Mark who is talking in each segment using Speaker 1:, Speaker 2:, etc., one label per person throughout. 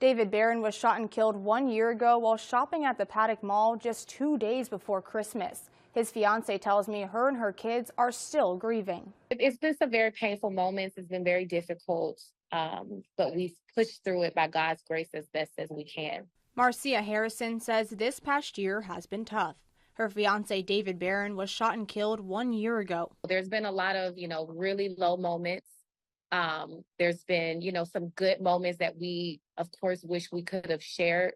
Speaker 1: David Barron was shot and killed 1 year ago while shopping at the Paddock Mall just 2 days before Christmas. His fiance tells me her and her kids are still grieving.
Speaker 2: It's been some very painful moments. It's been very difficult, but we've pushed through it by God's grace as best as we can.
Speaker 1: Marcia Harrison says this past year has been tough. Her fiance David Barron was shot and killed 1 year ago.
Speaker 2: There's been a lot of, really low moments. There's been, some good moments that we, of course, wish we could have shared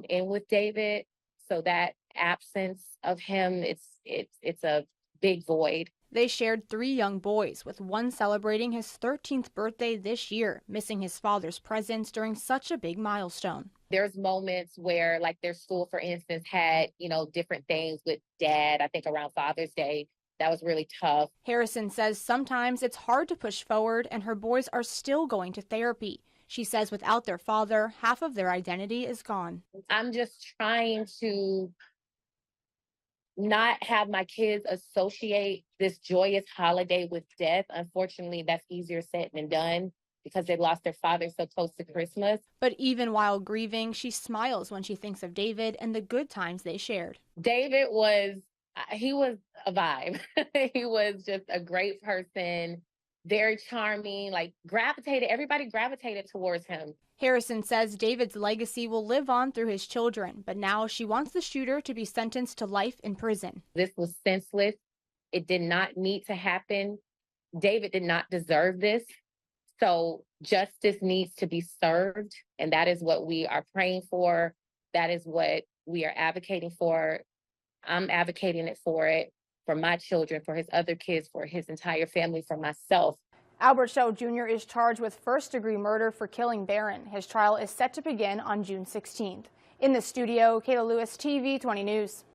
Speaker 2: in with David. So that absence of him, it's a big void.
Speaker 1: They shared 3 young boys, with one celebrating his 13th birthday this year, missing his father's presence during such a big milestone.
Speaker 2: There's moments where, like, their school, for instance, had, different things with Dad, I think around Father's Day. That was really tough.
Speaker 1: Harrison says sometimes it's hard to push forward, and her boys are still going to therapy. She says without their father, half of their identity is gone.
Speaker 2: I'm just trying to not have my kids associate this joyous holiday with death. Unfortunately, that's easier said than done because they lost their father so close to Christmas.
Speaker 1: But even while grieving, she smiles when she thinks of David and the good times they shared.
Speaker 2: David was a vibe. He was just a great person, very charming, everybody gravitated towards him.
Speaker 1: Harrison says David's legacy will live on through his children, but now she wants the shooter to be sentenced to life in prison.
Speaker 2: This was senseless. It did not need to happen. David did not deserve this. So justice needs to be served, and that is what we are praying for. That is what we are advocating for. I'm advocating for my children, for his other kids, for his entire family, for myself.
Speaker 1: Albert Show Jr. is charged with first-degree murder for killing Barron. His trial is set to begin on June 16th. In the studio, Kayla Lewis, TV 20 News.